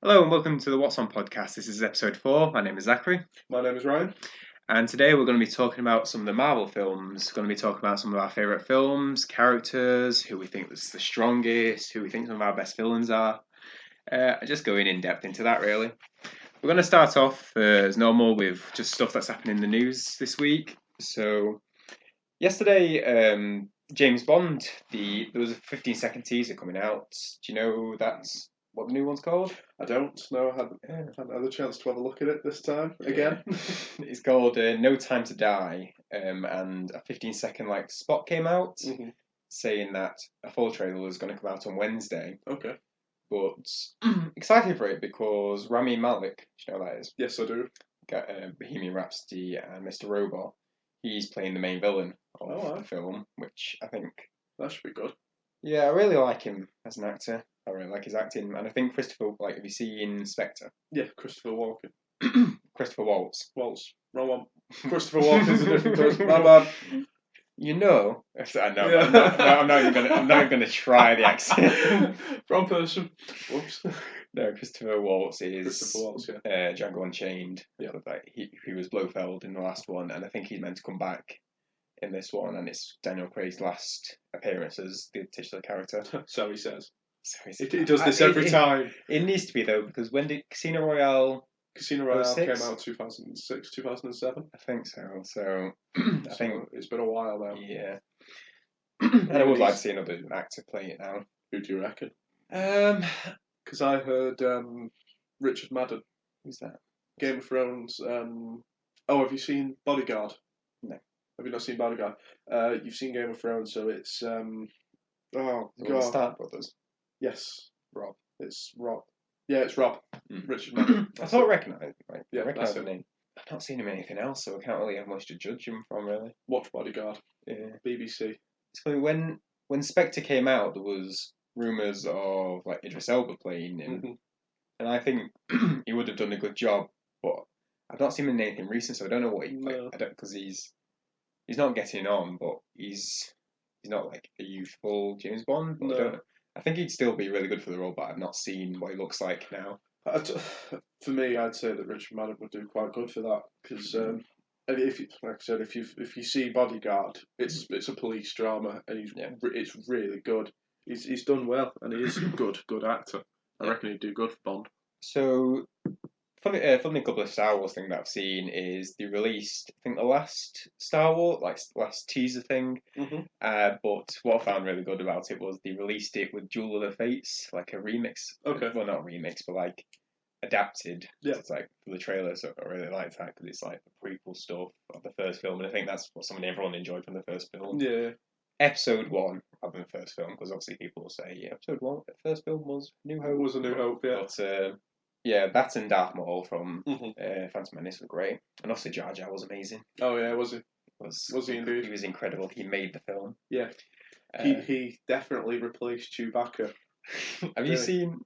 Hello and welcome to the What's On podcast. This is episode 4. My name is Zachary. My name is Ryan. And today we're going to be talking about some of the Marvel films. We're going to be talking about some of our favourite films, characters, who we think is the strongest, who we think some of our best villains are. Just going in depth into that, really. We're going to start off, as normal, with just stuff that's happened in the news this week. So, yesterday, James Bond, there was a 15-second teaser coming out. Do you know that's what the new one's called? I don't know. I haven't had a chance to have a look at it this time again. It's called No Time to Die, and a 15-second spot came out saying that a full trailer was going to come out on Wednesday. Okay. But excited for it because Rami Malek, do you know who that is? Yes, I do. Got Bohemian Rhapsody and Mr. Robot. He's playing the main villain of the film, which I think that should be good. Yeah, I really like him as an actor. I really like his acting, and I think Christopher, have you seen Spectre? Yeah, Christopher Walken. Christopher Waltz. Waltz. Wrong one. Christopher Walken's a different person. My bad. You know, I know. Yeah. I'm not even gonna try the accent. Wrong person. Whoops. No, Christopher Waltz is Christopher Waltz, yeah. Django Unchained. Yeah. He was Blofeld in the last one, and I think he's meant to come back in this one, and it's Daniel Craig's last appearance as the titular character. So he says. He does this every time. It needs to be though, because when did Casino Royale came out 2006, 2007? I think so. So I think it's been a while now. Yeah. And I would like to see another actor play it now. Who do you reckon? Because I heard Richard Madden. Who's that? Game of Thrones. Have you seen Bodyguard? No. Have you not seen Bodyguard? You've seen Game of Thrones, so it's God. Stark Brothers. Yes. Rob. It's Rob. Yeah, it's Rob. Richard Madden. I thought I recognised him, right? Yeah, I recognise the name. I've not seen him in anything else, so I can't really have much to judge him from, really. Watch Bodyguard. Yeah. BBC. It's funny, when Spectre came out, there was rumours of Idris Elba playing him, and I think he would have done a good job, but I've not seen him in anything recent, so I don't know what he played. I don't, because he's not getting on, but he's not a youthful James Bond. But No. I think he'd still be really good for the role, but I've not seen what he looks like now. For me, I'd say that Richard Madden would do quite good for that because, if you see Bodyguard, it's a police drama and it's really good. He's done well and he is a good actor. I reckon he'd do good for Bond. So, funny couple of Star Wars thing that I've seen is they released, I think, the last Star Wars, last teaser thing. But what I found really good about it was they released it with Duel of the Fates, a remix. Okay. Well, not remix, but adapted. Yeah. So it's for the trailer, so I really liked that because it's the prequel stuff of the first film, and I think that's what everyone enjoyed from the first film. Yeah. Episode 1 rather than the first film, because obviously people will say, Episode 1, the first film was New Hope. It was A New Hope, yeah. But that and Darth Maul from Phantom Menace were great, and obviously Jar Jar was amazing. Oh yeah, was he? Was he indeed? He was incredible. He made the film. Yeah. He definitely replaced Chewbacca. Have you seen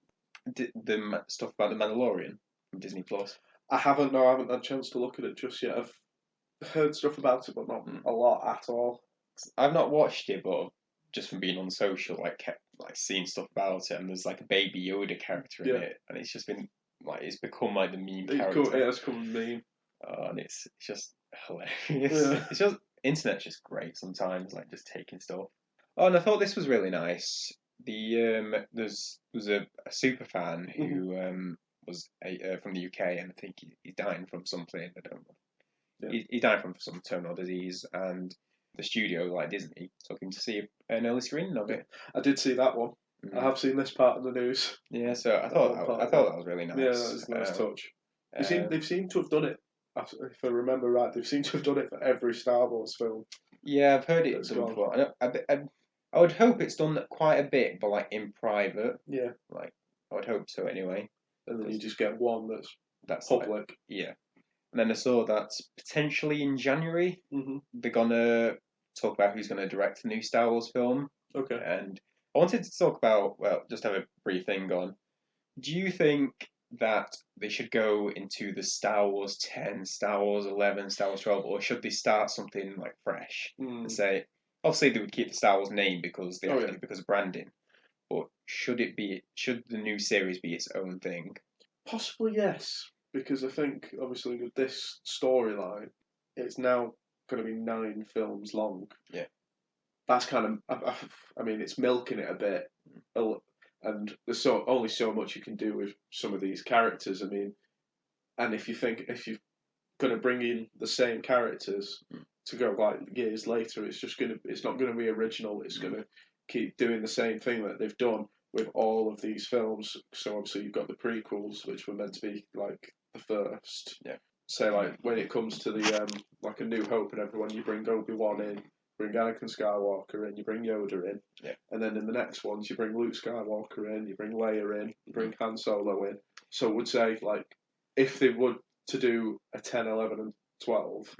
the stuff about the Mandalorian from Disney Plus? I haven't. No, I haven't had a chance to look at it just yet. I've heard stuff about it, but not a lot at all. I've not watched it, but just from being on social, kept seeing stuff about it, and there's a Baby Yoda character in it, and it's just been it's become the meme character. It has become a meme. And it's just hilarious. Yeah. It's just internet's just great sometimes, just taking stuff. Oh, and I thought this was really nice. There's a super fan who was from the UK, and I think he's dying from something. I don't know. Yeah. He's dying from some terminal disease, and the studio, Disney, took him to see an early screening of it. I did see that one. I have seen this part of the news. Yeah, so I thought that was really nice. Yeah, that was a nice touch. They've seemed to have done it. If I remember right, they've seemed to have done it for every Star Wars film. Yeah, I've heard it done before. I would hope it's done quite a bit, but in private. Yeah. I would hope so anyway. And then you just get one that's public. Yeah. And then I saw that potentially in January they're gonna talk about who's gonna direct the new Star Wars film. Okay. And I wanted to talk about, just have a brief thing on. Do you think that they should go into the Star Wars 10, Star Wars 11, Star Wars 12, or should they start something fresh and say, obviously they would keep the Sto name because because of branding, but should the new series be its own thing? Possibly yes, because I think obviously with this storyline, it's now going to be 9 films long. Yeah. That's kind of, I mean, it's milking it a bit, and there's only so much you can do with some of these characters. I mean, and if you're going to bring in the same characters to go like years later, it's not gonna be original. It's gonna keep doing the same thing that they've done with all of these films. So obviously you've got the prequels, which were meant to be like the first. Yeah. Say like when it comes to the like A New Hope and everyone, you bring Obi-Wan in, bring Anakin Skywalker in, you bring Yoda in, and then in the next ones you bring Luke Skywalker in, you bring Leia in, you bring Han Solo in. So I would say like if they would to do a 10, 11 and 12,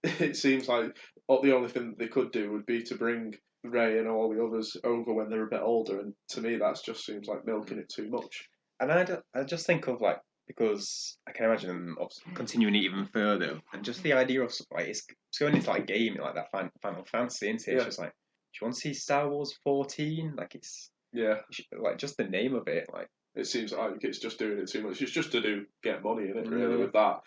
it seems like the only thing that they could do would be to bring Rey and all the others over when they're a bit older, and to me that just seems like milking it too much. And I just think of like, because I can imagine them continuing it even further, and just the idea of like it's going into like gaming like that Final Fantasy, isn't it? It's just like, do you want to see Star Wars 14? Like it's like just the name of it, like it seems like it's just doing it too much. It's just to get money in it really with that.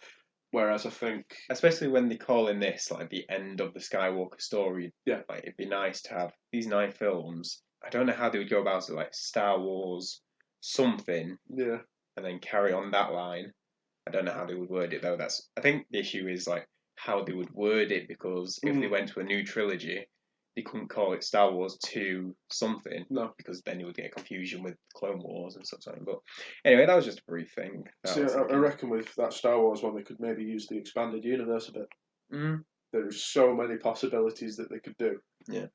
Whereas I think, especially when they call in this like the end of the Skywalker story, like it'd be nice to have these 9 films. I don't know how they would go about it, like Star Wars something, and then carry on that line. I don't know how they would word it though. I think the issue is like how they would word it, because if they went to a new trilogy, they couldn't call it Star Wars 2 something. No, because then you would get confusion with Clone Wars and stuff. But anyway, that was just a brief thing. See, I reckon with that Star Wars one, they could maybe use the expanded universe a bit. There's so many possibilities that they could do. Yeah.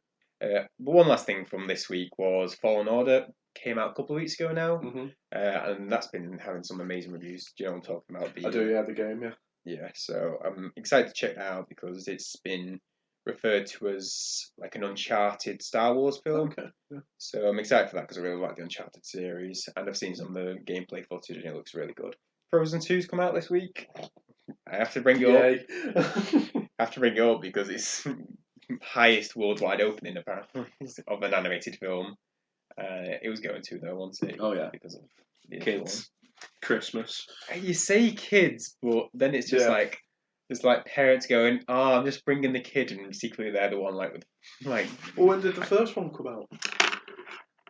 But one last thing from this week was Fallen Order. Came out a couple of weeks ago now, and that's been having some amazing reviews. Do you know what I'm talking about? I do, yeah, the game, yeah. Yeah, so I'm excited to check that out because it's been referred to as like an Uncharted Star Wars film. Okay, yeah. So I'm excited for that because I really like the Uncharted series, and I've seen some of the gameplay footage and it looks really good. Frozen 2's come out this week. I have to bring it up. I have to bring it up because it's highest worldwide opening apparently of an animated film. It was going to though, wasn't it? Oh yeah, because of the kids, Christmas. You say kids, but then it's just like there's like parents going, "Oh, I'm just bringing the kid," and secretly they're the one like with like. Well, when did the first one come out?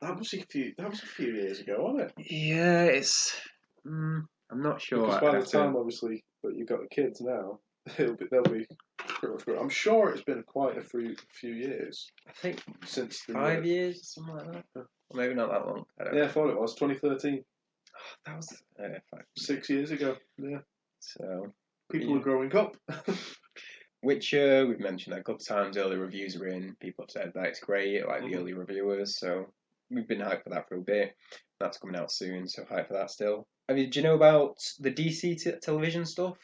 That was a few years ago, wasn't it? Yeah, it's. I'm not sure. Because by the time, obviously, that you've got the kids now, they'll be. I'm sure it's been quite a few years. I think since 5 years, something like that. Or maybe not that long. I don't know. I thought it was 2013. That was 6 years ago. Yeah. So people are growing up. Witcher, we've mentioned that a couple of times. Early reviews are in. People have said that it's great, like the early reviewers. So we've been hyped for that for a bit. That's coming out soon, so hyped for that still. I mean, do you know about the DC television stuff?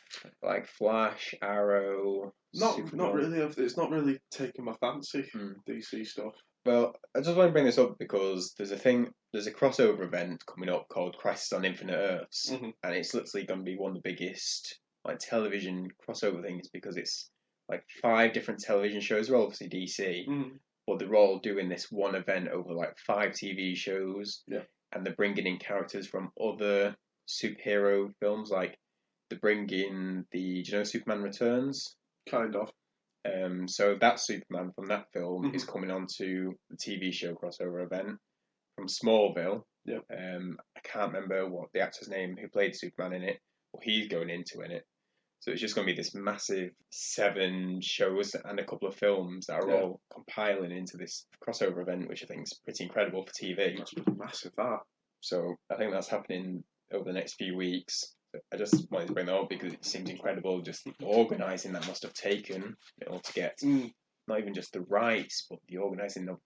Like Flash, Arrow? Not really. It's not really taking my fancy, DC stuff. Well, I just want to bring this up because there's a crossover event coming up called Crisis on Infinite Earths, and it's literally going to be one of the biggest like television crossover things because it's like 5 different television shows. They're obviously DC, but they're all doing this one event over like 5 TV shows, and they're bringing in characters from other superhero films. Like they're bringing do you know Superman Returns? Kind of. So that Superman from that film is coming on to the TV show crossover event from Smallville. Yeah. I can't remember what the actor's name who played Superman in it, but he's going into in it. So it's just going to be this massive 7 shows and a couple of films that are all compiling into this crossover event, which I think is pretty incredible for TV. That's massive, that. So I think that's happening over the next few weeks. I just wanted to bring that up because it seems incredible, just the organising that must have taken to get not even just the rights, but the organising of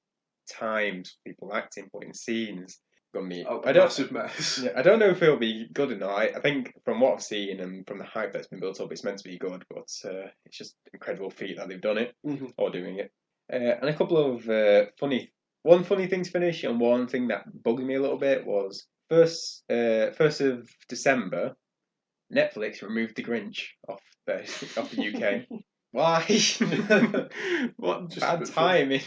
times, people acting, putting scenes. Massive mess. Yeah, I don't know if it'll be good or not. I think from what I've seen and from the hype that's been built up, it's meant to be good, but it's just incredible feat that they've done it or doing it. And a couple of funny thing to finish, and one thing that bugged me a little bit was 1st of December. Netflix removed The Grinch off the UK. Why? What bad timing.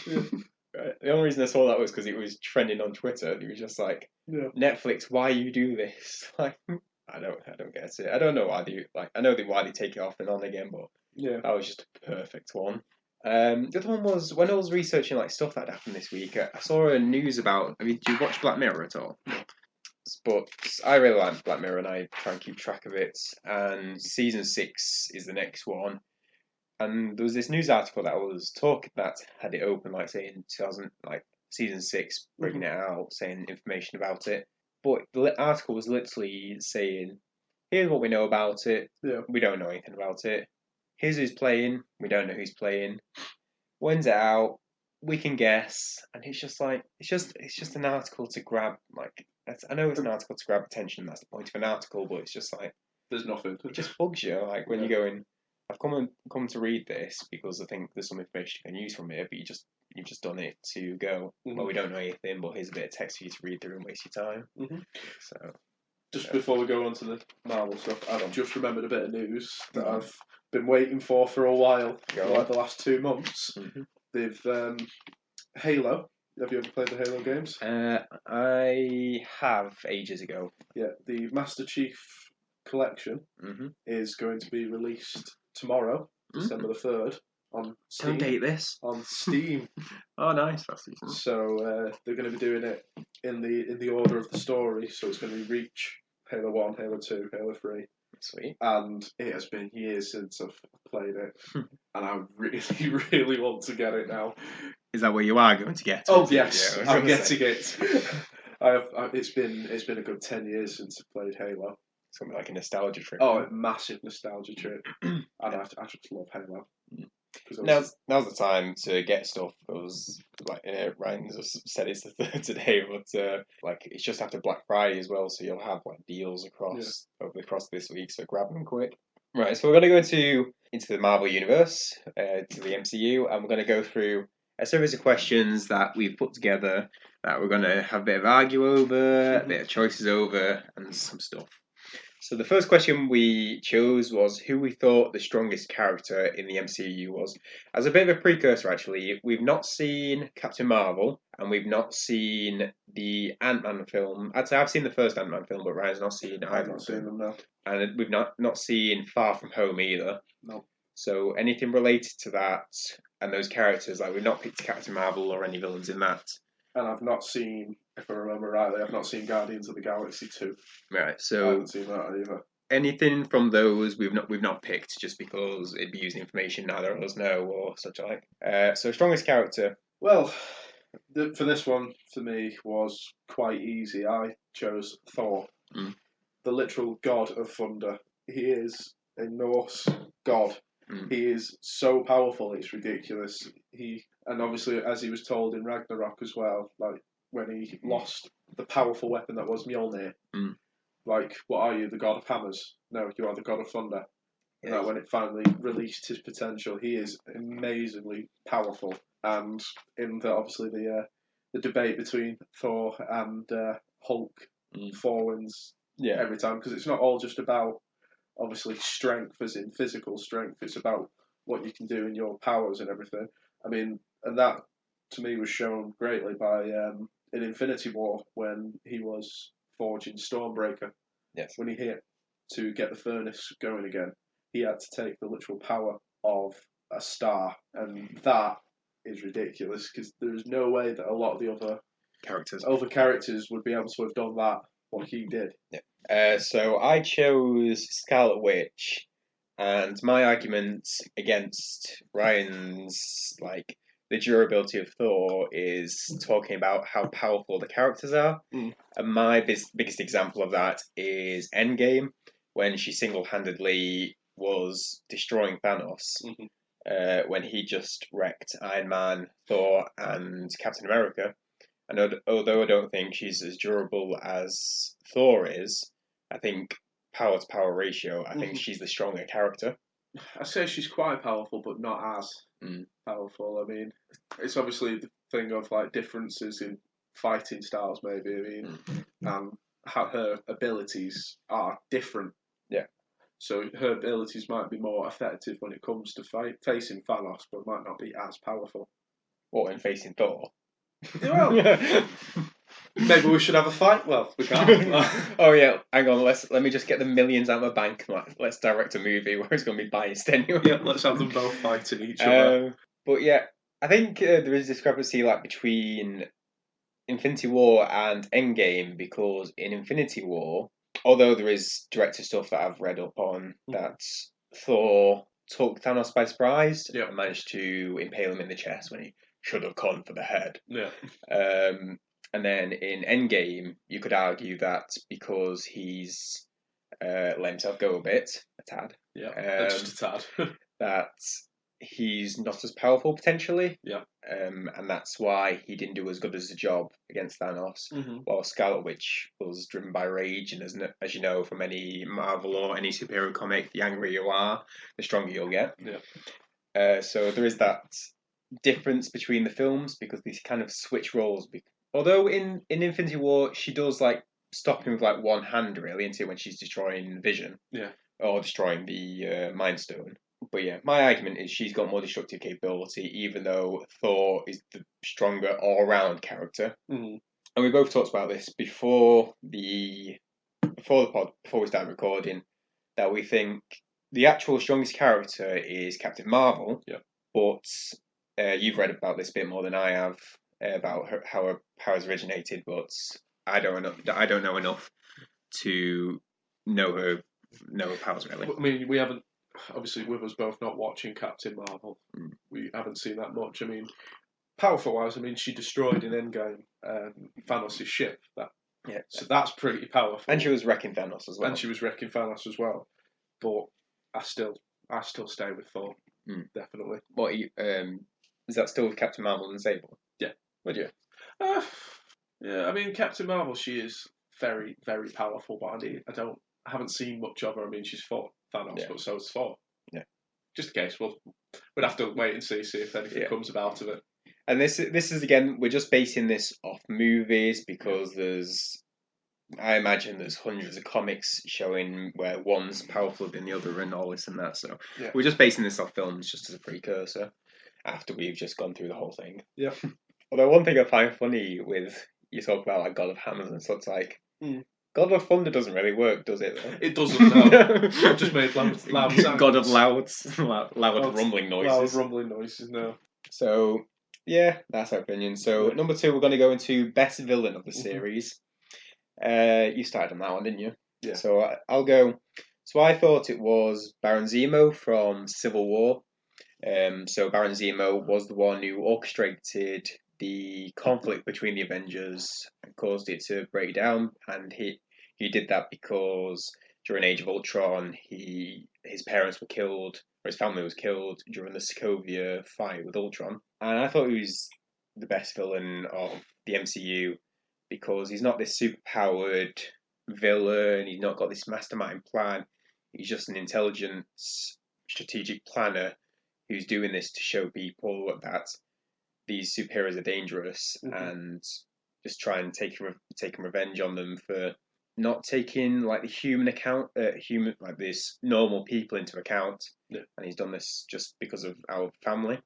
The only reason I saw that was because it was trending on Twitter. It was just like, Netflix, why you do this? Like, I don't get it. I don't know why they like. I know why they take it off and on again, but Yeah. that was just a perfect one. The other one was when I was researching like stuff that happened this week. I saw a news about. I mean, do you watch Black Mirror at all? But I really like Black Mirror, and I try and keep track of it. And season 6 is the next one. And there was this news article that was talking that had it open, like saying 2000, like season 6, bringing it out, saying information about it. But the article was literally saying, "Here's what we know about it. Yeah. We don't know anything about it. Here's who's playing. We don't know who's playing. When's it out? We can guess." And it's just like it's just an article to grab like. I know it's an article to grab attention. That's the point of an article, but it's just like There's nothing. it just bugs you. Like when Yeah. you go in, I've come to read this because I think there's some information you can use from it, but you've just done it to go. Well, we don't know anything, but here's a bit of text for you to read through and waste your time. So Just before we go on to the Marvel stuff, I've just remembered a bit of news that I've been waiting for a while, like the last 2 months. They've Halo. Have you ever played the Halo games? I have ages ago. Yeah, the Master Chief Collection is going to be released tomorrow, December the 3rd, on Steam. Don't date this. On Steam. Oh, nice. That's decent. So they're going to be doing it in the order of the story. So it's going to be Reach, Halo 1, Halo 2, Halo 3. Sweet. And it has been years since I've played it, and I really, really want to get it now. Is that where you are going to get? Oh yes, yeah, I'm getting it. It's been a good 10 years since I played Halo. Something like a nostalgia trip. Oh, a massive nostalgia trip, and I just love Halo. Now's the time to get stuff because, like Ryan said, it's the 3rd today, but like it's just after Black Friday as well, so you'll have like deals across this week. So grab them quick. Right, so we're going to go into the Marvel universe, to the MCU, and we're going to go through a series of questions that we've put together that we're going to have a bit of argue over, a bit of choices over, and some stuff. So the first question we chose was who we thought the strongest character in the MCU was. As a bit of a precursor, actually, we've not seen Captain Marvel, and we've not seen the Ant-Man film. I'd say I've seen the first Ant-Man film, but Ryan's not seen either. I've not seen them, no. And we've not seen Far From Home either. No. So anything related to that and those characters, like we've not picked Captain Marvel or any villains in that. And I've not seen, if I remember rightly, I've not seen Guardians of the Galaxy 2. Right, so I haven't seen that either. Anything from those we've not picked just because it'd be using information neither of us know or such like. So strongest character. Well, for this one for me was quite easy. I chose Thor, the literal god of thunder. He is a Norse god. He is so powerful, it's ridiculous. And obviously, as he was told in Ragnarok as well, like when he lost the powerful weapon that was Mjolnir, like, what are you, the god of hammers? No, you are the god of thunder. Yes. And that when it finally released his potential, he is amazingly powerful. And in the debate between Thor and Hulk, Thor wins every time, because it's not all just about obviously strength as in physical strength, it's about what you can do in your powers and everything. I mean, and that to me was shown greatly by in Infinity War when he was forging Stormbreaker. Yes. When he hit to get the furnace going again, he had to take the literal power of a star, and that is ridiculous because there's no way that a lot of the other characters would be able to have done that what he did. Yeah. So I chose Scarlet Witch, and my argument against Ryan's the durability of Thor is talking about how powerful the characters are. And my biggest example of that is Endgame, when she single-handedly was destroying Thanos, when he just wrecked Iron Man, Thor, and Captain America. And although I don't think she's as durable as Thor is, I think power to power ratio, I think she's the stronger character. I say she's quite powerful, but not as powerful. I mean, it's obviously the thing of differences in fighting styles, maybe. I mean, and how her abilities are different. Yeah. So her abilities might be more effective when it comes to facing Thanos, but might not be as powerful. What, in facing Thor? Well, Maybe we should have a fight. Well, we can't. Oh yeah, hang on. Let me just get the millions out of my bank. Let's direct a movie where it's going to be biased anyway. Yeah, let's have them both fighting each other. But yeah, I think there is discrepancy like between Infinity War and Endgame, because in Infinity War, although there is director stuff that I've read up on, that Thor took Thanos by surprise and managed to impale him in the chest when he should have gone for the head. Yeah. And then in Endgame, you could argue that because he's let himself go a tad. Yeah, just a tad. That he's not as powerful potentially. Yeah. And that's why he didn't do as good as a job against Thanos. While Scarlet Witch was driven by rage, and as you know from any Marvel or any superhero comic, the angrier you are, the stronger you'll get. Yeah. So there is that difference between the films, because these kind of switch roles. Although in Infinity War she does like stop him with like one hand really, until when she's destroying Vision. Yeah. Or destroying the Mind Stone. But yeah, my argument is she's got more destructive capability, even though Thor is the stronger all-round character. And we both talked about this before the pod, before we started recording, that we think the actual strongest character is Captain Marvel. Yeah. But you've read about this a bit more than I have, about how her powers originated, but I don't know enough to know her powers really. I mean, we haven't. Obviously, with us both not watching Captain Marvel, we haven't seen that much. I mean, powerful wise, I mean, she destroyed in Endgame Thanos' ship. So that's pretty powerful. And she was wrecking Thanos as well. But I still stay with Thor. Definitely. What is that still with Captain Marvel and Sable? Yeah. Would you? Yeah, I mean, Captain Marvel, she is very, very powerful, but I haven't seen much of her. I mean, she's fought Thanos, but so is Thor. Yeah. Just in case, we'd have to wait and see if anything comes about of it. And this is again, we're just basing this off movies, because I imagine there's hundreds of comics showing where one's powerful than the other and all this and that. So we're just basing this off films just as a precursor after we've just gone through the whole thing. Yeah. Although one thing I find funny with, you talk about like God of Hammers and stuff, it's like God of Thunder doesn't really work, does it? It doesn't, no. It just made loud sounds. God of loud rumbling noises. Loud rumbling noises, no. So, yeah, that's our opinion. So, number 2, we're going to go into best villain of the series. You started on that one, didn't you? Yeah. So, I'll go. So, I thought it was Baron Zemo from Civil War. So, Baron Zemo was the one who orchestrated the conflict between the Avengers and caused it to break down, and he did that because during Age of Ultron his parents were killed, or his family was killed during the Sokovia fight with Ultron. And I thought he was the best villain of the MCU, because he's not this superpowered villain, he's not got this mastermind plan, he's just an intelligent strategic planner who's doing this to show people that these superheroes are dangerous, and just try and taking revenge on them for not taking like the human like this normal people into account. Yeah. And he's done this just because of our family.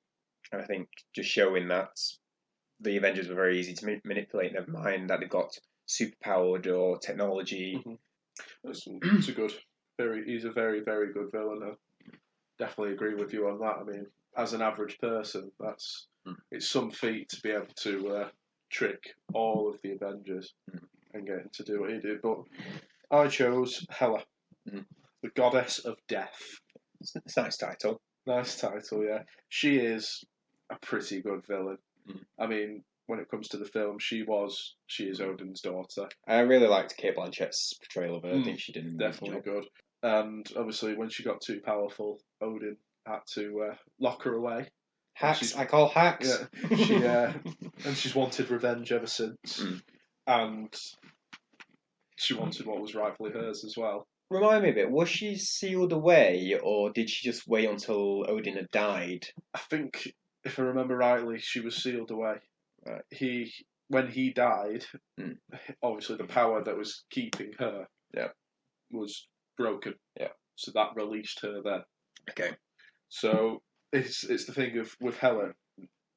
And I think just showing that the Avengers were very easy to manipulate, never mind that they've got superpowered or technology. It's a good, he's a very, very good villain. I definitely agree with you on that. I mean, as an average person, it's some feat to be able to trick all of the Avengers and get him to do what he did. But I chose Hela, the goddess of death. It's a nice title. Nice title, yeah. She is a pretty good villain. I mean, when it comes to the film, she is Odin's daughter. I really liked Cate Blanchett's portrayal of her. I think she did definitely good. And obviously, when she got too powerful, Odin had to lock her away. Hacks, I call hacks. Yeah, and she's wanted revenge ever since. And she wanted what was rightfully hers as well. Remind me a bit, was she sealed away, or did she just wait until Odin had died? I think, if I remember rightly, she was sealed away. When he died, obviously the power that was keeping her was broken. Yeah. So that released her then. Okay. So it's the thing with Hela,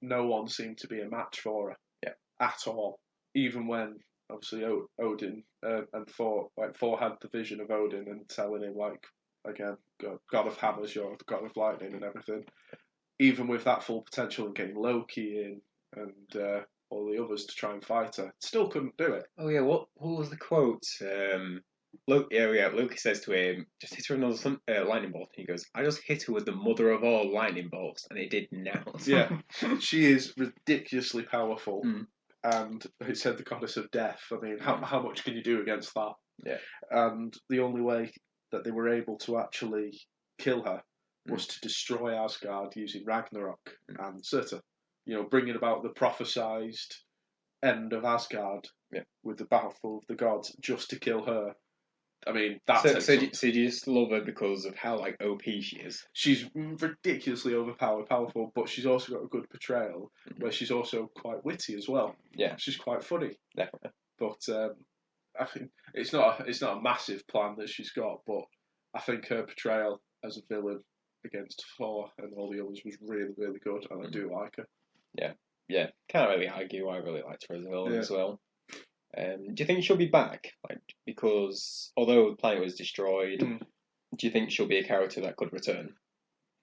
no one seemed to be a match for her. Yeah. At all. Even when obviously Odin and Thor. Like Thor had the vision of Odin and telling him like again, God of hammers, you're the God of lightning and everything. Even with that full potential and getting Loki in and all the others to try and fight her, still couldn't do it. Oh yeah, what was the quote? Loki says to him, "Just hit her with another lightning bolt." And he goes, "I just hit her with the mother of all lightning bolts, and it did now." Yeah, she is ridiculously powerful, Mm. and it said the goddess of death. I mean, how much can you do against that? Yeah. And the only way that they were able to actually kill her was to destroy Asgard using Ragnarok and Sita. You know, bringing about the prophesized end of Asgard with the battle of the gods just to kill her. I mean, that's so do you just love her because of how like OP she is? She's ridiculously powerful, but she's also got a good portrayal where she's also quite witty as well. Yeah, she's quite funny. Definitely. But I think it's not a massive plan that she's got, but I think her portrayal as a villain against Thor and all the others was really, really good, and I do like her. Yeah, can't really argue. I really liked her as a villain as well. Do you think she'll be back? Like, because although the planet was destroyed, do you think she'll be a character that could return?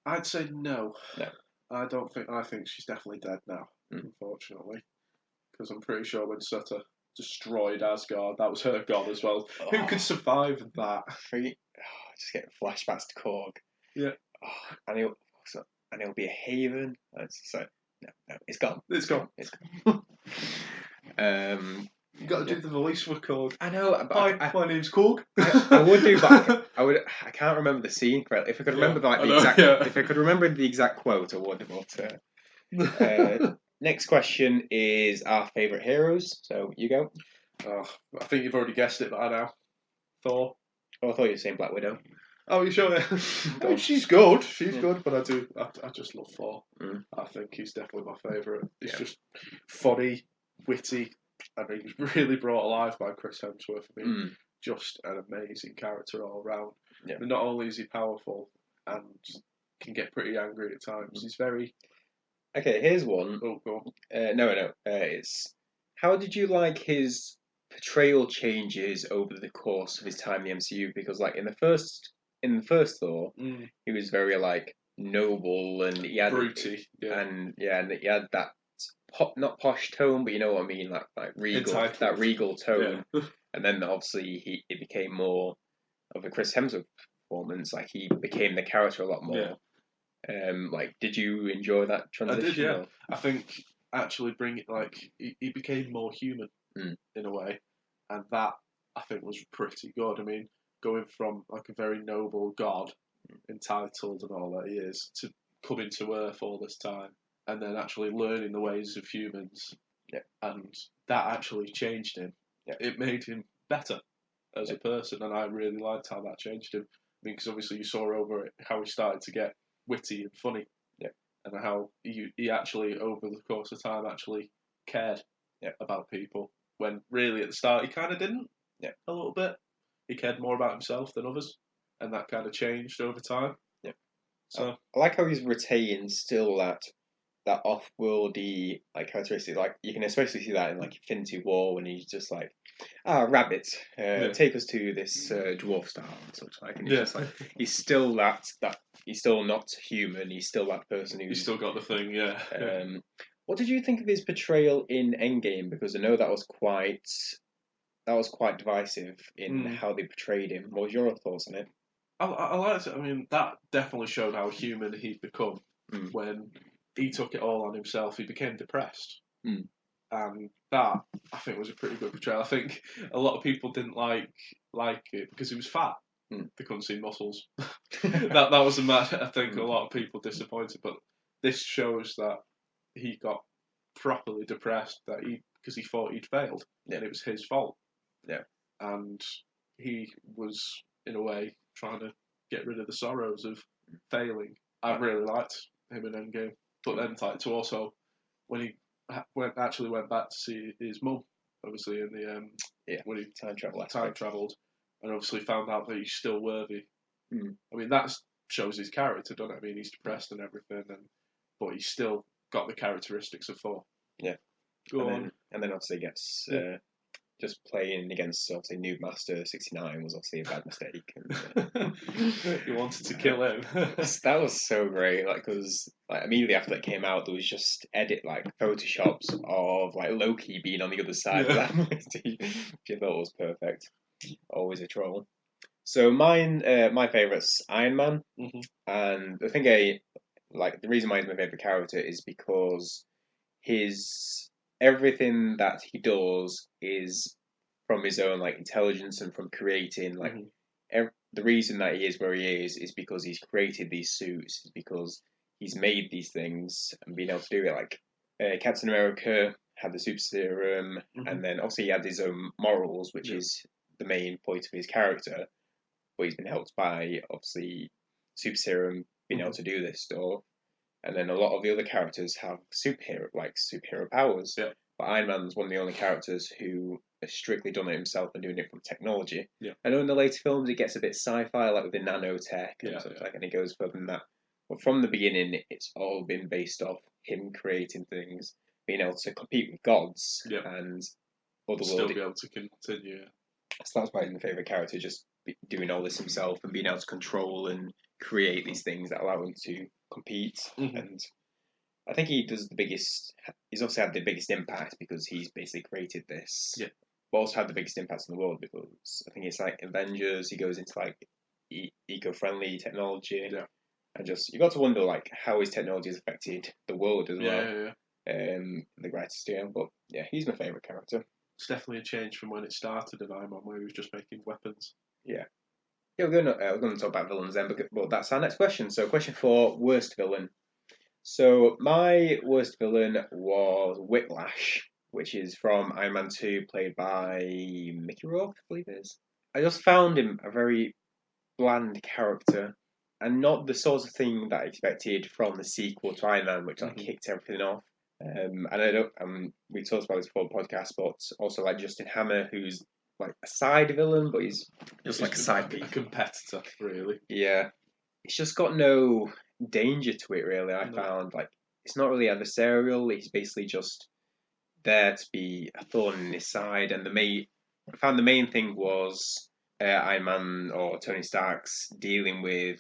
I'd say no. No. I don't think. I think she's definitely dead now, unfortunately, because I'm pretty sure when Sutter destroyed Asgard, that was her god as well. Who could survive that? Just getting flashbacks to Korg. Yeah. And he'll be a haven. So no, it's gone. It's gone. It's gone. You got to do the voice for Korg. I know. My name's Korg. I would do, but I can't remember the scene correctly. If I could remember if I could remember the exact quote, I would. But next question is our favourite heroes. So you go. I think you've already guessed it by now. Thor. Oh, I thought you were saying Black Widow. Oh, you sure? I mean, she's good. She's good, but I just love Thor. I think he's definitely my favourite. He's just funny, witty. I mean, he's really brought alive by Chris Hemsworth. I mean, just an amazing character all around. Yeah. But not only is he powerful and can get pretty angry at times, he's very. Okay, here's one. Oh, go on. No. It's how did you like his portrayal changes over the course of his time in the MCU? Because like in the first Thor, he was very like noble and he had broody, and he had that not posh tone, but you know what I mean, like regal, that regal tone. Yeah. And then obviously it became more of a Chris Hemsworth performance. Like he became the character a lot more. Yeah. Like, did you enjoy that transition? I did, yeah. I think actually he became more human in a way, and that I think was pretty good. I mean, going from like a very noble god, entitled and all that he is, to coming to Earth all this time, and then actually learning the ways of humans, and that actually changed him. Yeah. It made him better as a person, and I really liked how that changed him. I mean, because obviously you saw over it how he started to get witty and funny, and how he actually over the course of time actually cared about people, when really at the start he kind of didn't. A little bit. He cared more about himself than others, and that kind of changed over time. Yeah. So I like how he's retained still that off-worldy like characteristic. Like you can especially see that in like Infinity War when he's just like, rabbit, take us to this dwarf star and such like. And he's just like he's still he's still not human. He's still that person who's still got the thing. Yeah. What did you think of his portrayal in Endgame? Because I know that was quite divisive in how they portrayed him. What was your thoughts on it? I liked it. I mean, that definitely showed how human he'd become when he took it all on himself. He became depressed, and that I think was a pretty good portrayal. I think a lot of people didn't like it because he was fat. They couldn't see muscles. that was a matter. I think a lot of people disappointed, but this shows that he got properly depressed because he thought he'd failed, and it was his fault. Yeah, and he was in a way trying to get rid of the sorrows of failing. I really liked him in Endgame, but then like to also when he went back to see his mum, obviously in the when he time travelled, and obviously found out that he's still worthy. I mean that shows his character, doesn't it? I mean he's depressed and everything, but he's still got the characteristics of Thor. Yeah. Go on. And then obviously gets just playing against obviously Noob Master 69 was obviously a bad mistake. And, You wanted to kill him. that was so great, like, because like immediately after that came out, there was just photoshops of like Loki being on the other side of that, which I thought was perfect. Always a troll. So my favourite's Iron Man, and I think the reason why he's my favourite character is because his everything that he does is from his own like intelligence and from creating the reason that he is where he is because he's created these suits, is because he's made these things and been able to do it. Like Captain America had the super serum, and then obviously he had his own morals, which is the main point of his character. But he's been helped by obviously super serum being able to do this stuff. And then a lot of the other characters have superhero powers. Yeah. But Iron Man's one of the only characters who has strictly done it himself and doing it from technology. Yeah. I know in the later films it gets a bit sci-fi, like with the nanotech and stuff like, and it goes further than that. But from the beginning, it's all been based off him creating things, being able to compete with gods and other still be able to continue. So that's my favourite character, just doing all this himself and being able to control and create these things that allow him to compete. And I think he's also had the biggest impact because he's basically created this. Yeah. But also had the biggest impact in the world because I think it's like Avengers, he goes into like eco-friendly technology. Yeah. And just, you got to wonder like how his technology has affected the world as well. Yeah. The greatest scale. But yeah, he's my favourite character. It's definitely a change from when it started in Iron Man, where he was just making weapons. Yeah. Yeah, we're going to talk about villains then, but that's our next question. So, question 4, worst villain. So, my worst villain was Whiplash, which is from Iron Man 2, played by Mickey Rourke, I believe it is. I just found him a very bland character, and not the sort of thing that I expected from the sequel to Iron Man, which kicked everything off. And I don't. We talked about this before the podcast, but also like Justin Hammer, who's like a side villain, but he's just like a side a competitor, really. Yeah, it's just got no danger to it, really. I found like it's not really adversarial. He's basically just there to be a thorn in his side, and I found the main thing was Iron Man or Tony Stark's dealing with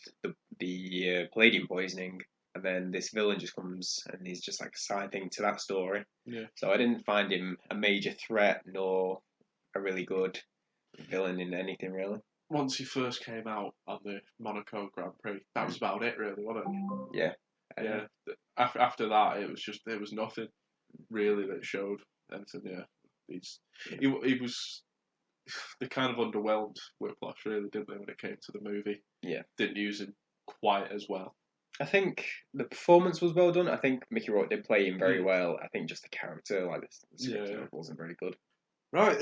the palladium poisoning. And then this villain just comes and he's just like a side thing to that story. Yeah. So I didn't find him a major threat nor a really good villain in anything, really. Once he first came out on the Monaco Grand Prix, that was about it, really, wasn't it? Yeah. Yeah. After that, there was nothing really that showed anything. Yeah. He was. They kind of underwhelmed Whiplash, really, didn't they, when it came to the movie? Yeah. Didn't use him quite as well. I think the performance was well done. I think Mickey Rourke did play him very well. I think just the character, like the script, wasn't very good. Right,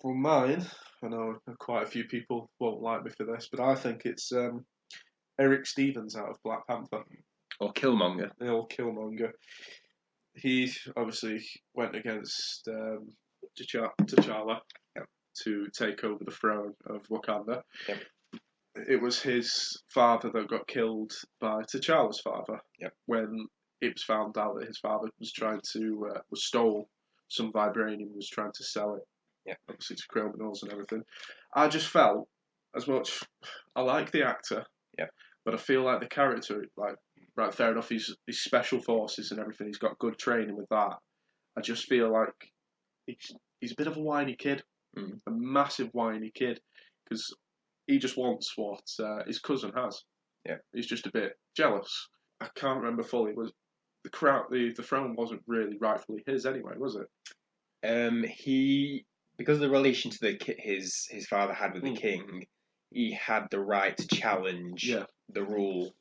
well, mine. I know quite a few people won't like me for this, but I think it's Eric Stevens out of Black Panther. Or Killmonger. The old Killmonger. He obviously went against T'Challa to take over the throne of Wakanda. Yep. It was his father that got killed by T'Challa's father. Yep. When it was found out that his father was stole some vibranium, was trying to sell it. Yeah. Obviously to criminals and everything. I just felt, as much, I like the actor. Yeah. But I feel like the character, like, right, fair enough, he's special forces and everything, he's got good training with that. I just feel like he's a bit of a whiny kid. A massive whiny kid. Because he just wants what his cousin has. Yeah. He's just a bit jealous. I can't remember fully. Was the crown, the throne wasn't really rightfully his anyway, was it? He, because of the relation to his father had with the king, he had the right to challenge the rule.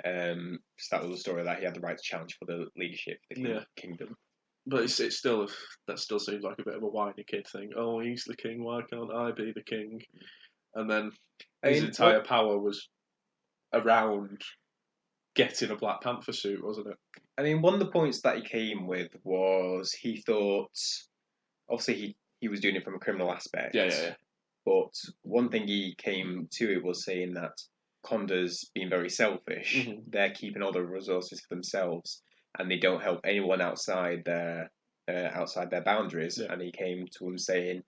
So that was the story, that he had the right to challenge for the leadership of the kingdom. But it's still, that still seems like a bit of a whiny kid thing. Oh, he's the king, why can't I be the king? And then his entire power was around getting a Black Panther suit, wasn't it? I mean, one of the points that he came with was he thought, obviously he was doing it from a criminal aspect. Yeah. But one thing he came to it was saying that Conda's being very selfish. They're keeping all the resources for themselves, and they don't help anyone outside their boundaries. And he came to him saying,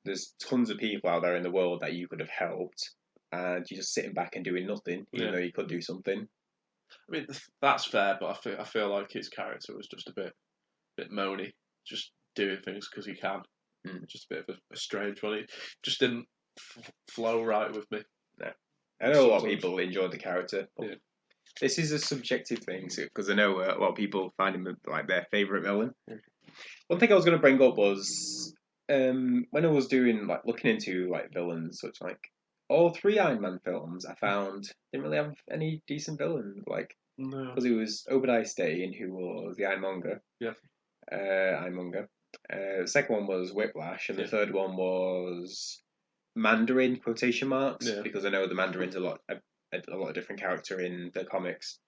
there's tons of people out there in the world that you could have helped, and you're just sitting back and doing nothing, even though you could do something. I mean, that's fair, but I feel like his character was just a bit moany, just doing things because he can. Just a bit of a strange one. It just didn't flow right with me. No. I know a lot of people enjoyed the character. But this is a subjective thing, because I know a lot of people find him like their favourite villain. One thing I was going to bring up was when I was looking into villains, such like all three Iron Man films, I found didn't really have any decent villains. Because it was Obadiah Stane, who was the Ironmonger. Yeah. Ironmonger. The second one was Whiplash, and the third one was Mandarin quotation marks, because I know the Mandarin's a lot of different character in the comics.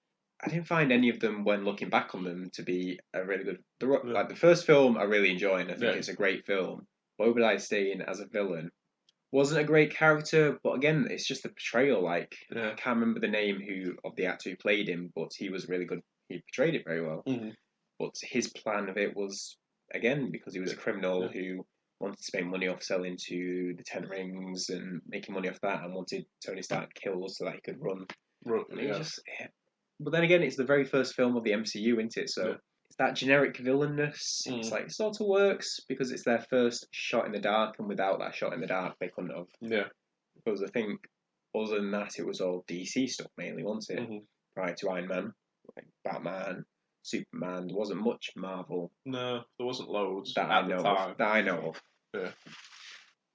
I didn't find any of them, when looking back on them, to be a really good. The first film I really enjoy, and I think it's a great film. But Obadiah Stane as a villain wasn't a great character, but again, it's just the portrayal. I can't remember the name of the actor who played him, but he was really good. He portrayed it very well. But his plan of it was, again, because he was a criminal who wanted to make money off selling to the Ten Rings and making money off that, and wanted Tony Stark killed so that he could run. But then again, it's the very first film of the MCU, isn't it? So it's that generic villainness. It's it sort of works because it's their first shot in the dark, and without that shot in the dark, they couldn't have. Yeah. Because I think, other than that, it was all DC stuff mainly, wasn't it? Prior to Iron Man, Batman, Superman. There wasn't much Marvel. No, there wasn't loads that I know of. Yeah.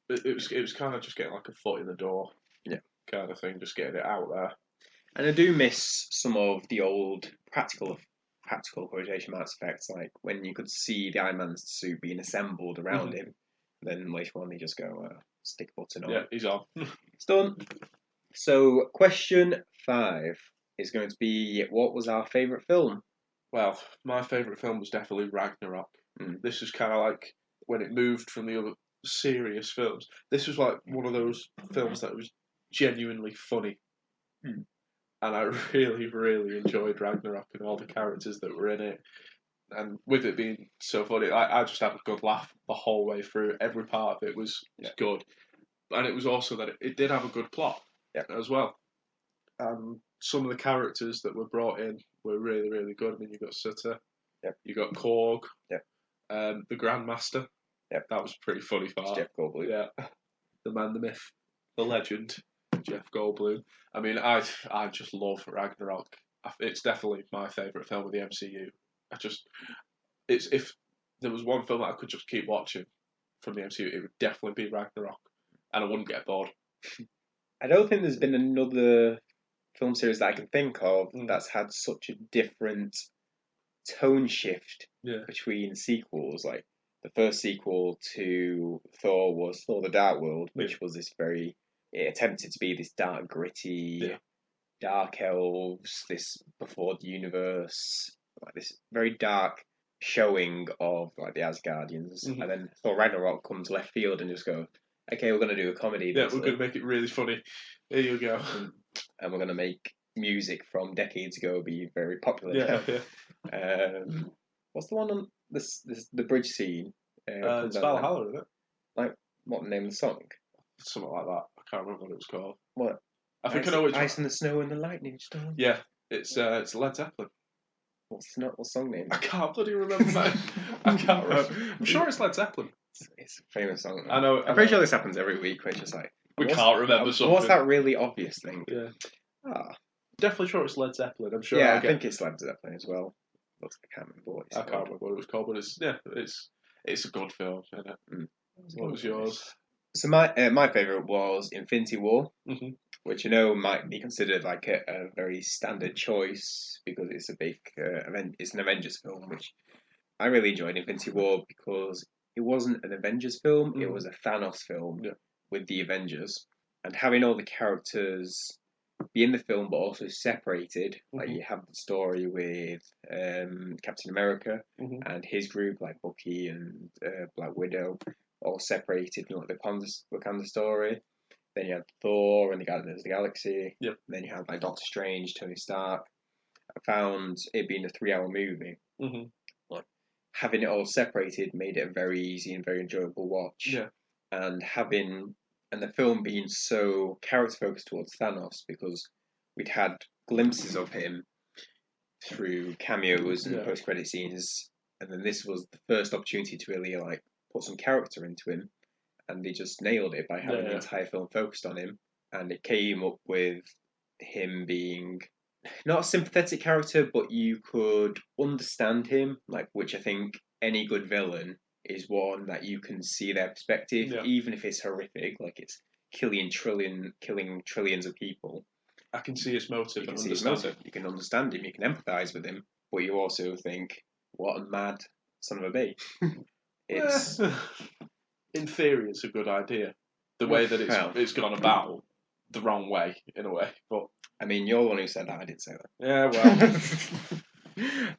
It was kind of just getting like a foot in the door. Yeah. Kind of thing, just getting it out there. And I do miss some of the old practical quotation marks effects, like when you could see the Iron Man's suit being assembled around him. Then later on, they just go stick a button on. Yeah, he's on. It's done. So, question 5 is going to be: what was our favourite film? Well, my favourite film was definitely Ragnarok. This was kind of like when it moved from the other serious films. This was like one of those films that was genuinely funny. And I really, really enjoyed Ragnarok and all the characters that were in it. And with it being so funny, I just had a good laugh the whole way through. Every part of it was good. And it was also that it did have a good plot as well. Some of the characters that were brought in were really, really good. I mean, you got Sutter, you got Korg, the Grandmaster. That was a pretty funny part. Jeff Goldblum. Yeah. The man, the myth, the legend, Jeff Goldblum. I mean, I just love Ragnarok. It's definitely my favourite film of the MCU. If there was one film that I could just keep watching from the MCU, it would definitely be Ragnarok, and I wouldn't get bored. I don't think there's been another film series that I can think of that's had such a different tone shift between sequels. Like the first sequel to Thor was Thor: The Dark World, which was this it attempted to be this dark, gritty, dark elves, this before the universe, like this very dark showing of like the Asgardians, and then Thor Ragnarok comes left field and just go, okay, we're going to do a comedy. Yeah, we're going to make it really funny. Here you go. And we're going to make music from decades ago be very popular. What's the one on the bridge scene? It's Valhalla, isn't it? Like, what the name of the song? Something like that. I can't remember what it was called. What? I think I know which one. Ice and the Snow and the Lightning Storm. Yeah, it's Led Zeppelin. What's the song name? I can't bloody remember that. I can't remember. I'm sure it's Led Zeppelin. It's a famous song. I know. I'm pretty sure this happens every week, where it's just like we can't remember something. What's that really obvious thing? Yeah. Definitely sure it's Led Zeppelin. I'm sure. Yeah, I think it's Led Zeppelin as well. But I can't remember what it's called. I can't remember what it was called, but it's a good film, isn't it? What was yours? So my favourite was Infinity War, which I know might be considered like a very standard choice because it's a big it's an Avengers film, which I really enjoyed Infinity War because it wasn't an Avengers film, it was a Thanos film with the Avengers, and having all the characters be in the film but also separated. Like you have the story with Captain America and his group, like Bucky and Black Widow, all separated. You know, like the Wakanda story. Then you had Thor and the Guardians of the Galaxy. Yep. And then you had like Doctor Strange, Tony Stark. I found it being a 3-hour movie. Like having it all separated made it a very easy and very enjoyable watch. Yeah. and the film being so character focused towards Thanos because we'd had glimpses of him through cameos and post credit scenes, and then this was the first opportunity to really like put some character into him, and they just nailed it by having the entire film focused on him, and it came up with him being not a sympathetic character, but you could understand him, like which I think any good villain is one that you can see their perspective, even if it's horrific, like it's killing trillions of people. I can see his motive You can and see his understand motive. You can understand him. You can empathise with him, but you also think, "What a mad son of a bee!" It's in theory, it's a good idea. The way that it's gone about the wrong way in a way, but I mean, you're the one who said that. I didn't say that. Yeah,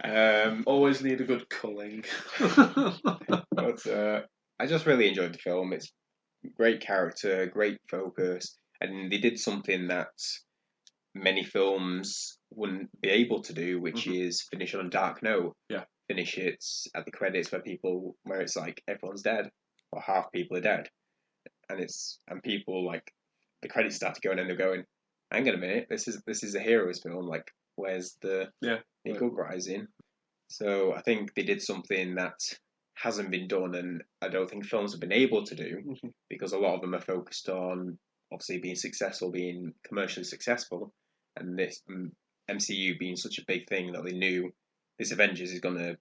well, always need a good culling. But I just really enjoyed the film. It's great character, great focus, and they did something that many films wouldn't be able to do, which is finish on a dark note. Yeah. Finish it at the credits where it's like everyone's dead or half people are dead, and people like the credits start going and they're going, hang on a minute, this is a hero's film. Like, where's the good rising? So I think they did something that hasn't been done, and I don't think films have been able to do because a lot of them are focused on obviously being successful, being commercially successful, and this MCU being such a big thing that they knew this Avengers is going to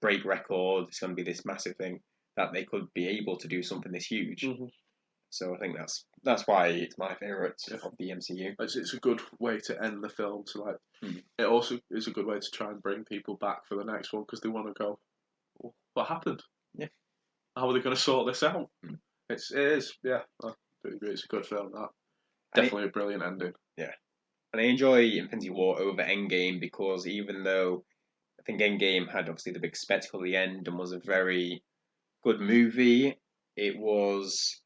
break records, it's going to be this massive thing that they could be able to do something this huge. So I think that's why it's my favourite of the MCU. It's a good way to end the film. To like, it also is a good way to try and bring people back for the next one because they want to go, well, what happened? Yeah, how are they going to sort this out? It is, yeah. I do agree. It's a good film. That definitely a brilliant ending. Yeah, and I enjoy Infinity War over Endgame because even though I think Endgame had obviously the big spectacle at the end and was a very good movie, it was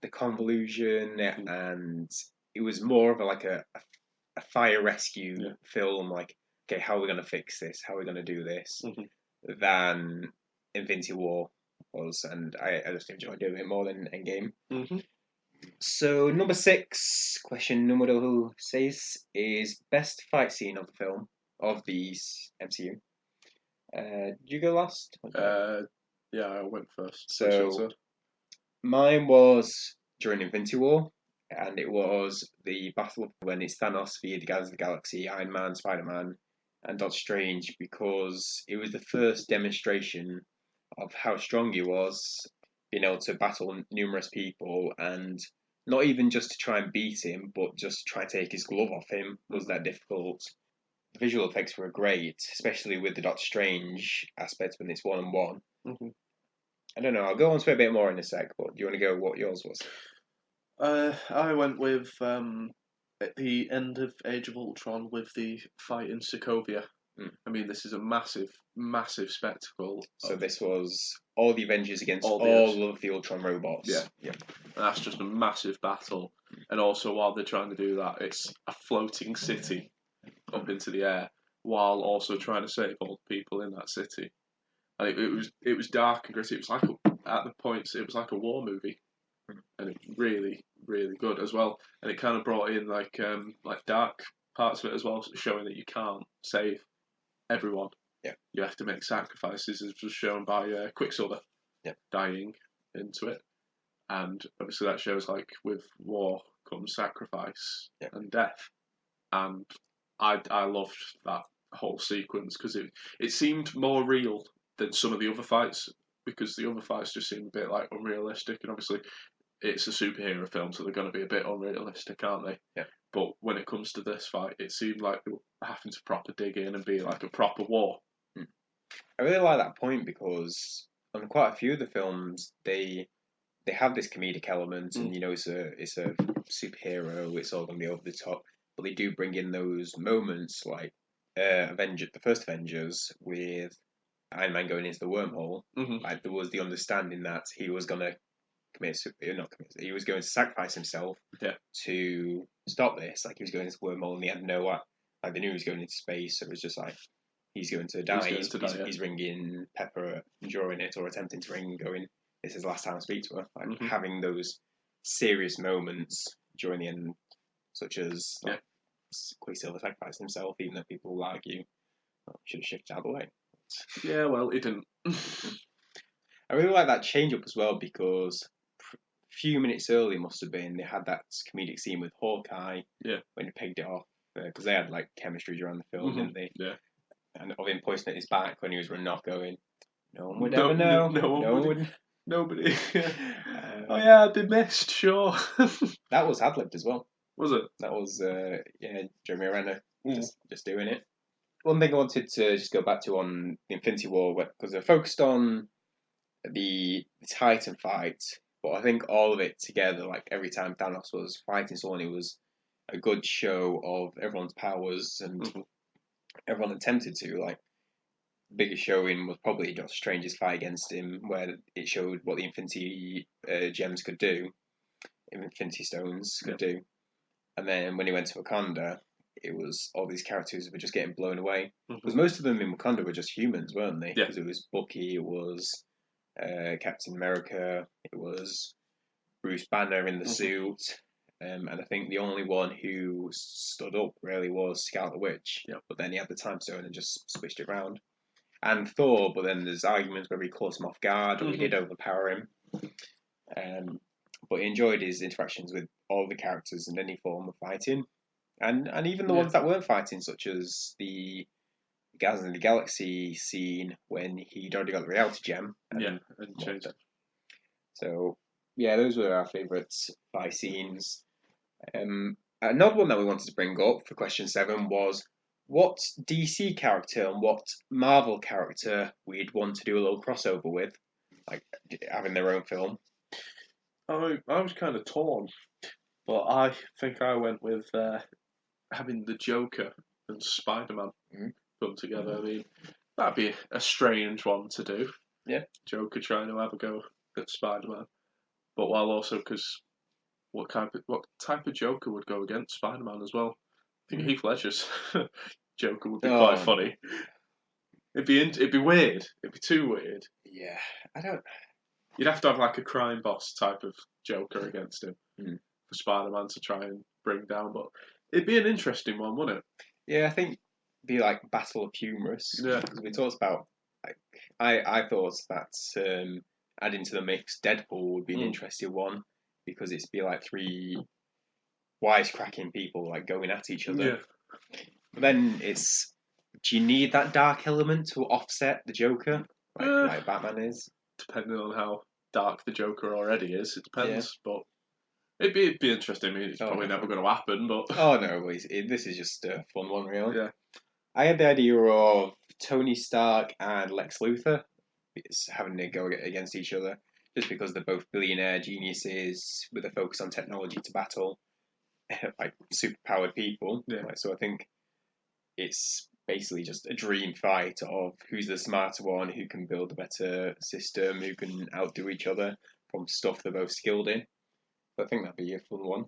the convolution and it was more of a fire rescue film. Like, okay, how are we going to fix this? How are we going to do this? Than Infinity War was, and I just enjoyed doing it more than Endgame. So number 6, question numero 6 is best fight scene of the film of these MCU. You go last? Yeah, I went first. So mine was during Infinity War, and it was the battle when it's Thanos via the Guardians of the Galaxy, Iron Man, Spider-Man, and Doctor Strange, because it was the first demonstration of how strong he was, being able to battle numerous people, and not even just to try and beat him, but just try and take his glove off him was that difficult. The visual effects were great, especially with the Doctor Strange aspect when it's one-on-one. I don't know, I'll go on to a bit more in a sec, but do you want to go what yours was? I went with at the end of Age of Ultron with the fight in Sokovia. I mean, this is a massive, massive spectacle. So this was all the Avengers against all of the Ultron robots. Yeah. And that's just a massive battle. And also, while they're trying to do that, it's a floating city up into the air, while also trying to save all the people in that city. And it was dark and gritty. It was like at the points it was like a war movie, and it's really, really good as well. And it kind of brought in like dark parts of it as well, showing that you can't save everyone. Yeah, you have to make sacrifices, as was shown by Quicksilver. Yeah, dying into it, and obviously that shows like with war comes sacrifice and death. And I loved that whole sequence because it seemed more real than some of the other fights, because the other fights just seemed a bit like unrealistic, and obviously it's a superhero film, so they're going to be a bit unrealistic, aren't they? Yeah. But when it comes to this fight, it seemed like they were having to proper dig in and be like a proper war. I really like that point because on quite a few of the films, they have this comedic element, and it's a superhero, it's all going to be over the top, but they do bring in those moments like the first Avengers with Iron Man going into the wormhole. Like there was the understanding that he was going to he was going to sacrifice himself to stop this. Like he was going into the wormhole, and he had like they knew he was going into space, so it was just like he's going to die. He's ringing Pepper, drawing it or attempting to ring, going, this is the last time I speak to her. Like having those serious moments during the end, such as Quicksilver sacrificed himself, even though people will argue should have shifted out of the way. Yeah, well, he didn't. I really like that change up as well because a few minutes earlier must have been they had that comedic scene with Hawkeye when he pegged it off because they had like chemistry during the film, didn't they? Yeah. And of him pointing at his back when he was running off, going, "No one would ever know. No one would. Nobody." Oh yeah, I'd be missed. Sure. That was ad-libbed as well. Was it? That was Jeremy Renner just doing it. One thing I wanted to just go back to on the Infinity War because they're focused on the Titan fight, but I think all of it together, like every time Thanos was fighting someone, it was a good show of everyone's powers and everyone attempted to. Like, the biggest showing was probably Doctor Strange's fight against him, where it showed what the Infinity Gems could do, Infinity Stones could do. And then when he went to Wakanda, it was all these characters were just getting blown away. Because most of them in Wakanda were just humans, weren't they? Because it was Bucky, it was Captain America, it was Bruce Banner in the suit, and I think the only one who stood up really was Scarlet Witch. But then he had the time stone and just switched it around. And Thor, but then there's arguments whether he caught him off guard or he did overpower him. But he enjoyed his interactions with all the characters in any form of fighting. And even the ones that weren't fighting, such as the Guardians of the Galaxy scene when he'd already got the reality gem. And changed it. So, yeah, those were our favourite fight scenes. Another one that we wanted to bring up for question 7 was what DC character and what Marvel character we'd want to do a little crossover with, like having their own film. I was kind of torn, but I think I went with having the Joker and Spider-Man come together. I mean, that'd be a strange one to do. Yeah. Joker trying to have a go at Spider-Man, but while also because what type of Joker would go against Spider-Man as well? I think Heath Ledger's Joker would be quite funny. It'd be weird. It'd be too weird. Yeah, I don't. You'd have to have like a crime boss type of Joker against him for Spider-Man to try and bring down. But it'd be an interesting one, wouldn't it? Yeah, I think it'd be like Battle of Humorous. Yeah, because we talked about like I thought that adding to the mix Deadpool would be an interesting one because it'd be like 3 wisecracking people like going at each other. Yeah. But then do you need that dark element to offset the Joker like Batman is? Depending on how dark the Joker already is, it depends. But it'd be interesting. I mean, it's probably never going to happen, but no, this is just a fun one, really. Yeah. I had the idea of Tony Stark and Lex Luthor having to go against each other, just because they're both billionaire geniuses with a focus on technology to battle like superpowered people. Yeah. So I think it's basically just a dream fight of who's the smarter one, who can build a better system, who can outdo each other from stuff they're both skilled in. So I think that'd be a fun one.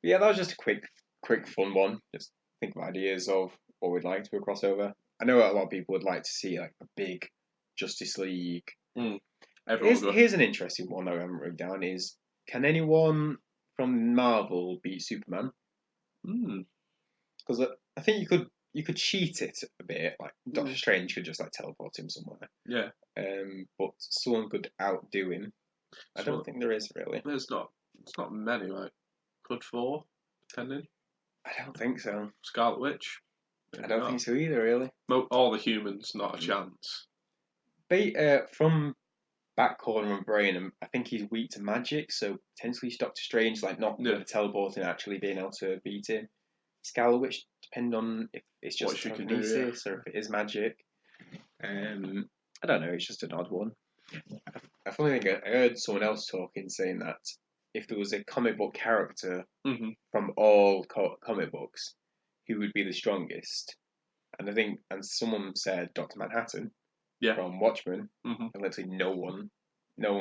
Yeah, that was just a quick fun one. Just think of ideas of what we'd like to do a crossover. I know a lot of people would like to see like a big Justice League. Here's an interesting one that I haven't written down is, can anyone from Marvel beat Superman? Because I think you could cheat it a bit, like Doctor Strange could just like teleport him somewhere. Yeah. But someone could outdo him. I don't think there is really. There's not many, like could 4, depending. I don't think so. Scarlet Witch. I don't think so either, really. All the humans, not a chance. From back corner and brain, I think he's weak to magic, so potentially Doctor Strange, like not teleporting, actually being able to beat him. Scarlet Witch, depend on if it's just telekinesis or if it is magic. I don't know, it's just an odd one. I think I heard someone else talking, saying that if there was a comic book character from all comic books, who would be the strongest? And someone said Dr. Manhattan from Watchmen, and literally no one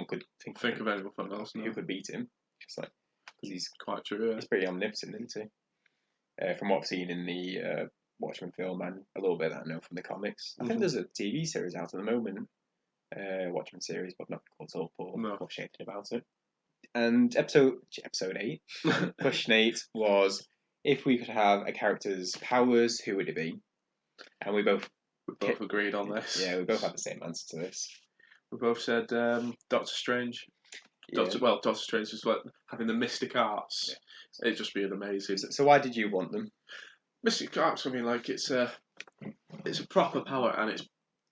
could think of anyone else who could beat him. Just like, because he's quite true. He's pretty omnipotent, isn't he? From what I've seen in the Watchmen film and a little bit that I know from the comics. I think there's a TV series out at the moment Watchmen series, but not caught up or No. pushed anything about it. And episode 8, question 8 was, if we could have a character's powers, who would it be? And we both agreed on this. Yeah, we both had the same answer to this. We both said Doctor Strange. Yeah. Doctor Strange is like having the mystic arts. Yeah. It'd just be amazing. So why did you want them? Mystic arts. I mean, like it's a proper power, and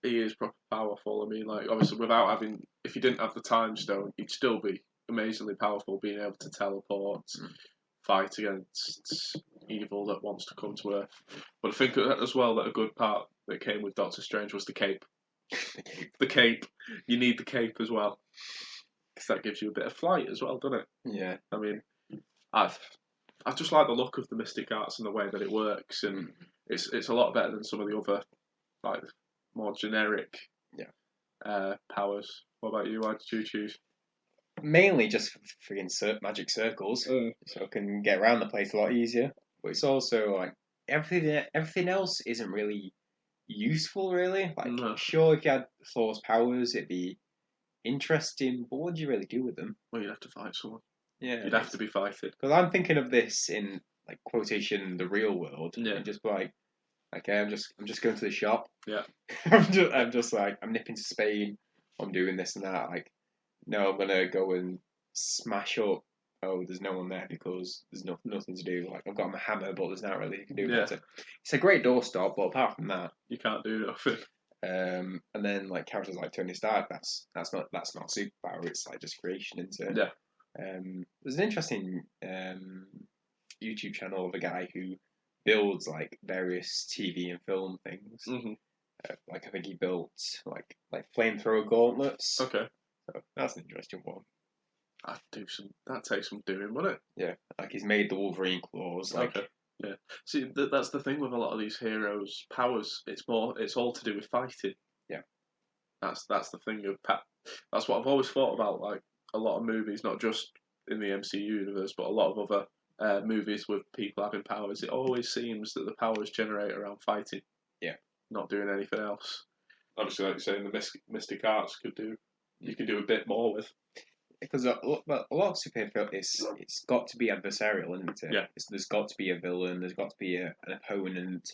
he is proper powerful. I mean, like obviously without having, if you didn't have the time stone, he'd still be amazingly powerful, being able to teleport, fight against evil that wants to come to Earth. But I think as well that a good part that came with Doctor Strange was the cape. The cape. You need the cape as well, because that gives you a bit of flight as well, doesn't it? Yeah. I mean, I just like the look of the mystic arts and the way that it works, and it's a lot better than some of the other like more generic powers. What about you? Why did you choose? Mainly just for friggin' magic circles, so I can get around the place a lot easier. But it's also like everything else isn't really useful, really. Like, sure, if you had Thor's powers, it'd be interesting, but what would you really do with them? Well, you'd have to fight someone. Yeah, you'd have to be fighting. Because I'm thinking of this in like quotation the real world, and just like, okay, I'm just going to the shop. Yeah, I'm just like, I'm nipping to Spain. I'm doing this and that. Like, no, I'm gonna go and smash up. Oh, there's no one there because there's nothing to do. Like, I've got my hammer, but there's not really you can do about it. It's a great doorstop, but apart from that, you can't do nothing. And then like characters like Tony Stark, that's not superpower. It's like just creation, isn't it? Yeah. There's an interesting YouTube channel of a guy who builds like various TV and film things. Mm-hmm. Like I think he built like flamethrower gauntlets. Okay. So that's an interesting one. That takes some doing, wouldn't it? Yeah, like he's made the Wolverine claws. Like, okay. Yeah. See, that's the thing with a lot of these heroes' powers. It's all to do with fighting. Yeah. That's the thing of that's what I've always thought about. Like a lot of movies, not just in the MCU universe, but a lot of other movies with people having powers. It always seems that the powers generate around fighting. Yeah. Not doing anything else. Obviously, like you're saying, the mystic arts you could do a bit more with. Because a lot of superhero film, it's got to be adversarial, isn't it? Yeah. There's got to be a villain. There's got to be an opponent,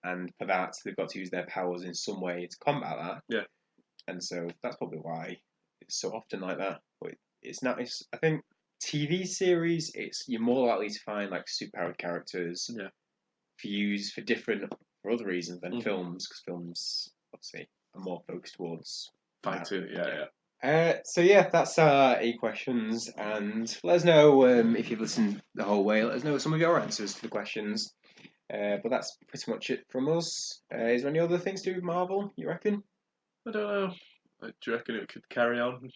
and for that they've got to use their powers in some way to combat that. Yeah. And so that's probably why it's so often like that. But it's not. I think TV series, you're more likely to find like superpowered characters. Yeah. For other reasons than films, because films obviously are more focused towards fighting. Yeah. So yeah, that's our 8 questions, and let us know if you've listened the whole way. Let us know some of your answers to the questions. But that's pretty much it from us. Is there any other things to do with Marvel, you reckon? I don't know. Do you reckon it could carry on?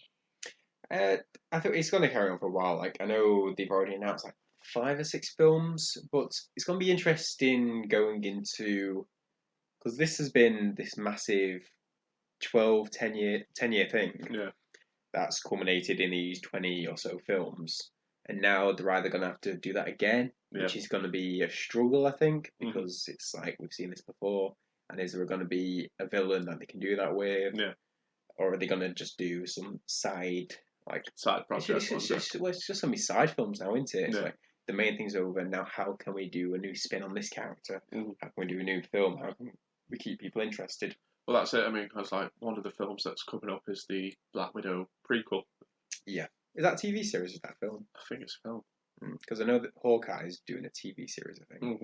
I think it's going to carry on for a while. Like, I know they've already announced like 5 or 6 films, but it's going to be interesting going into, because this has been this massive 10 year thing. Yeah. That's culminated in these 20 or so films. And now they're either going to have to do that again, which is going to be a struggle, I think, because it's like we've seen this before. And is there going to be a villain that they can do that with? Yeah. Or are they going to just do some side projects? It's just going to be side films now, isn't it? It's like the main thing's over. Now, how can we do a new spin on this character? How can we do a new film? How can we keep people interested? Well, that's it. I mean, because like one of the films that's coming up is the Black Widow prequel. Yeah. Is that a TV series or is that a film? I think it's a film. Because I know that Hawkeye is doing a TV series, I think,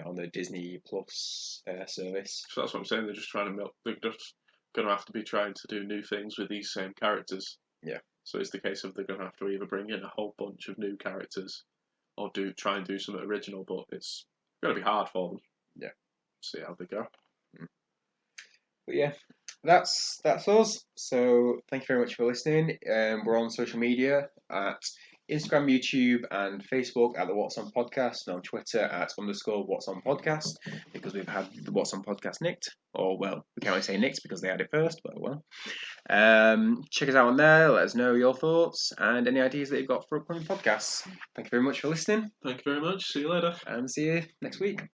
on the Disney Plus service. So that's what I'm saying. They're just trying to milk. They're just going to have to be trying to do new things with these same characters. Yeah. So it's the case of they're going to have to either bring in a whole bunch of new characters, or try and do something original. But it's going to be hard for them. Yeah. See how they go. But yeah, that's us. So thank you very much for listening. We're on social media at Instagram, YouTube, and Facebook at the What's On Podcast, and on Twitter at _What's On Podcast, because we've had the What's On Podcast nicked. Or, well, we can't really say nicked because they had it first, but well. Check us out on there. Let us know your thoughts and any ideas that you've got for upcoming podcasts. Thank you very much for listening. Thank you very much. See you later. And see you next week.